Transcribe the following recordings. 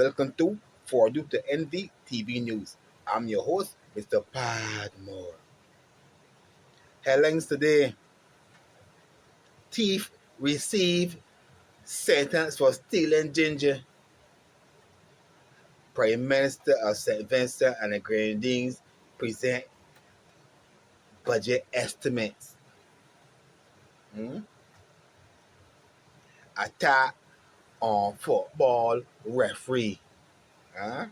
welcome to For You to Envy TV News. I'm your host, Mr. Padmore. Headlines today: Thief receive sentence for stealing ginger. Prime Minister of St. Vincent and the Grenadines present budget estimates. Hmm? Attack on football referee. Huh?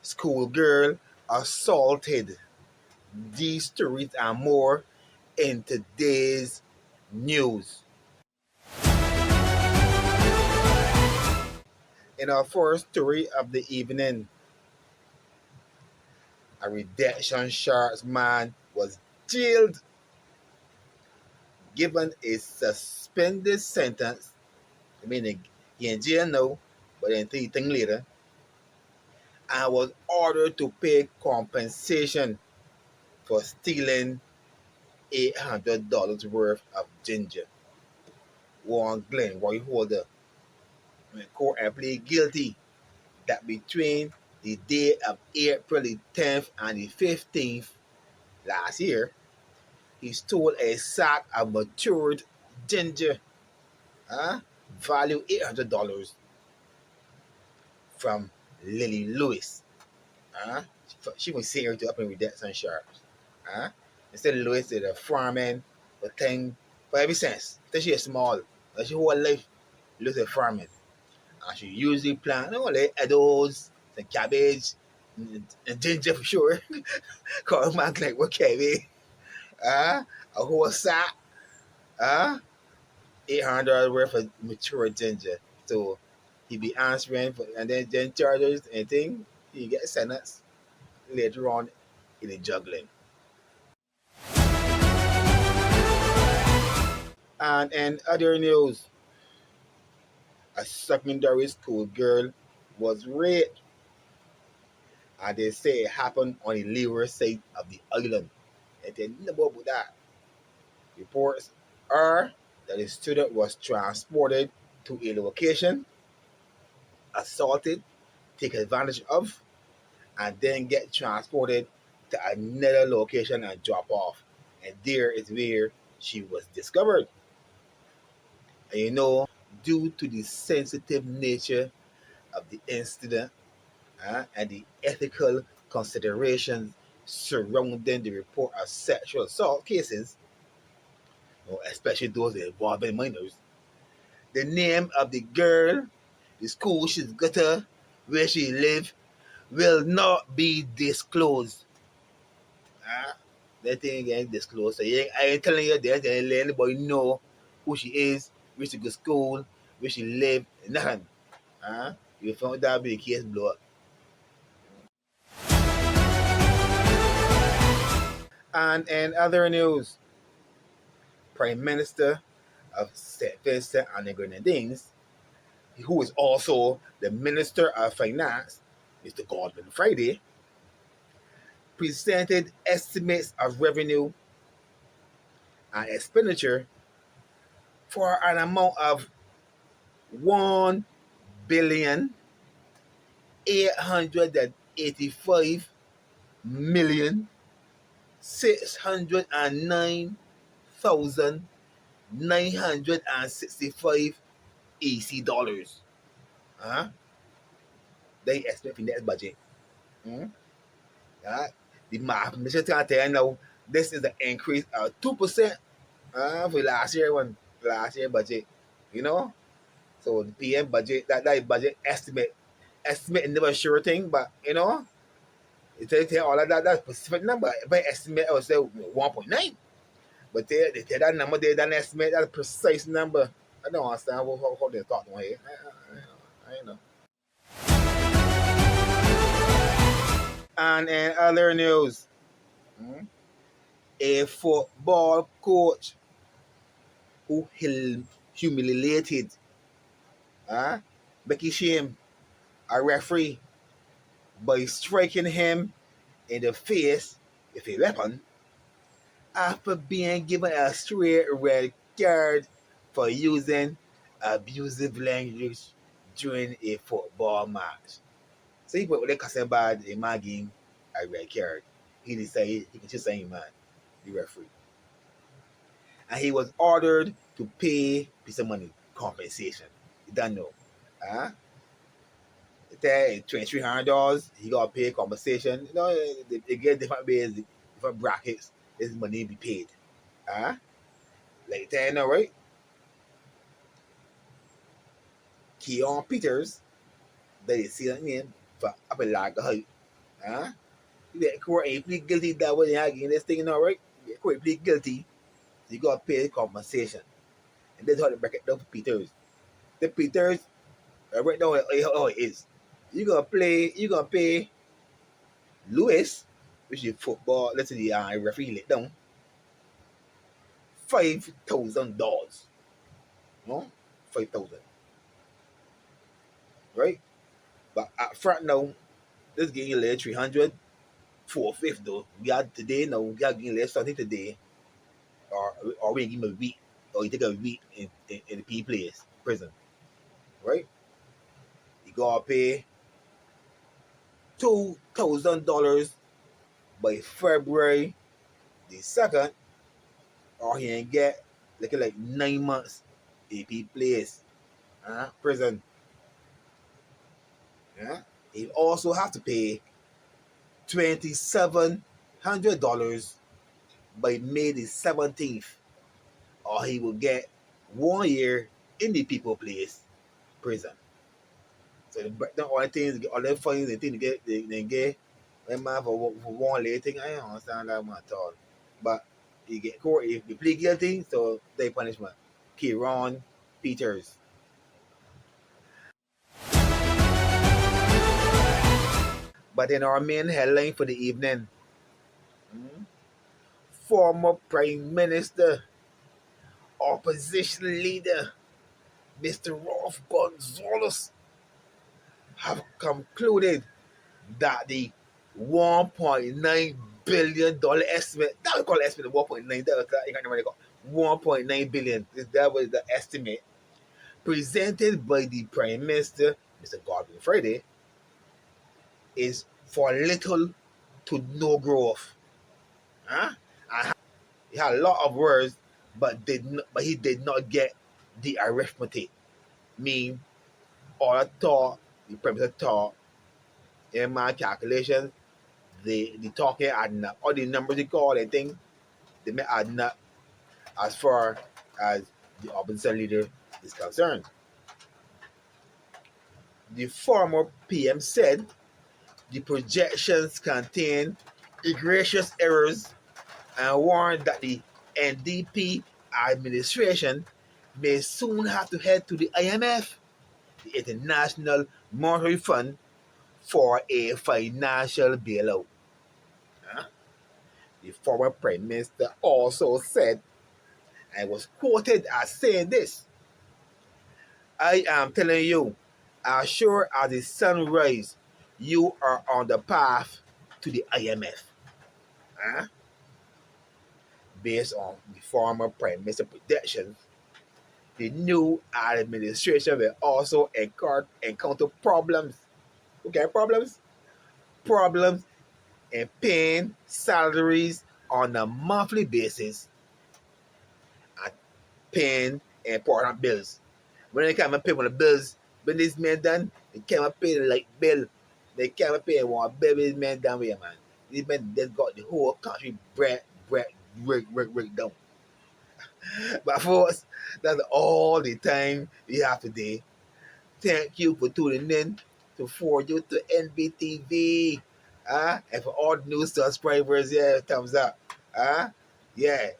Schoolgirl assaulted. These stories and more in today's news. In our first story of the evening, a redemption sharks man was jailed, given a suspended sentence. I mean, he in jail now, but then 3 things later, and was ordered to pay compensation for stealing $800 worth of ginger. Warren Glenn, Roy Holder, court and plead guilty that between the day of April the 10th and the 15th last year, he stole a sack of matured ginger, value $800 from Lily Lewis. She was senior to up in Redemption Sharps. Instead of Lewis did a farming, but thing, but ever since, then she is small, but she whole life Lewis is farming. And she usually plant like edibles, and cabbage, and ginger for sure. Cause man like what cabbage? A whole sack, $800 worth of mature ginger. So he be answering for, and then charges and thing. He get sentenced later on in the juggling. And in other news, a secondary school girl was raped, and they say it happened on the leeward side of the island. And they know about that. Reports are that the student was transported to a location, assaulted, taken advantage of, and then get transported to another location and drop off. And there is where she was discovered. And due to the sensitive nature of the incident and the ethical considerations surrounding the report of sexual assault cases, especially those involving minors, the name of the girl, the school she's got to, where she live, will not be disclosed. That thing ain't disclosed. So I ain't telling you that let anybody know who she is, where she go to school, where she live, nothing. You found that be the case blow up. And in other news, Prime Minister of St. Vincent and the Grenadines, who is also the Minister of Finance, Mr. Godwin Friday, presented estimates of revenue and expenditure for an amount of $1,885,609,965 EC dollars. They estimate for next budget. The mathematician can tell you now this is an increase of 2% for last year budget. So the PM budget, that budget estimate never sure thing, but it tell all of that specific number. By estimate I would say 1.9. But they tell that number, they don't estimate that precise number. I don't understand how they talk on here. I know. And in other news, a football coach who humiliated, Becky Shame, a referee, by striking him in the face with a weapon after being given a straight red card for using abusive language during a football match. So he put with the cussing bad in my game, I red card. He decided he can just say man, the referee. And he was ordered to pay piece of money, compensation. You don't know. Huh? There $2,300, he got to pay compensation. You know, they get different ways, different brackets, this money be paid. Huh? Like that, you know, right? Keon Peters, they see that name for up in like a height. Huh? That court ain't plead guilty that way again. This thing, you know, right? The court plead guilty, so you got to pay compensation. And that's how they break it down for Peters. The Peters, right now, how it is. You gonna pay Lewis, which is football, let's say the referee let down, $5,000. No? 5,000. Right? But at front now, this game you lay 300, 450 though. We got today now, we got getting less something today. Or we give him a week. Or you take a week in the P place, prison. Right? You gotta pay $2,000 by February the 2nd, or he ain't get like 9 months AP place. Prison. Yeah. He also have to pay $2,700 by May the 17th, or he will get 1 year in the people place prison. So the only things, all the fines they think they get, when man for one late thing, I don't understand that man at all. But you get court if you plead guilty, so they punishment. Kieran Peters. But in our main headline for the evening, hmm, former Prime Minister, opposition leader, Mr. Rolf Gonzalez, have concluded that the $1.9 billion estimate, that we call it estimate 1.9, you can't remember, 1.9 billion, that was the estimate presented by the Prime Minister, Mr. Godwin Friday, is for little to no growth. Huh? And he had a lot of words, but he did not get the arithmetic. Mean all the thought, the Prime Minister thought, in my calculations, the talking adding up. All the numbers he called and things, they may add up as far as the opposition leader is concerned. The former PM said the projections contain egregious errors and warned that the NDP administration may soon have to head to the IMF, the International Monetary Fund, for a financial bailout. Huh? The former Prime Minister also said, and was quoted as saying this: I am telling you, as sure as the sun rises, you are on the path to the IMF. Huh? Based on the former Prime Minister predictions, the new administration will also encounter problems. Okay, problems? Problems in paying salaries on a monthly basis and paying important bills. When they come and pay one of the bills, when this man done, they came and pay the light bill. They came and pay one bill this man done with, man. This man just got the whole country break down. But for us, that's all the time we have today. Thank you for tuning in to For You to NBTV. And for all the new subscribers, yeah, thumbs up. Yeah.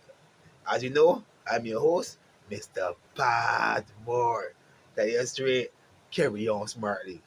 As you know, I'm your host, Mr. Pat Moore. Tell you straight, carry on smartly.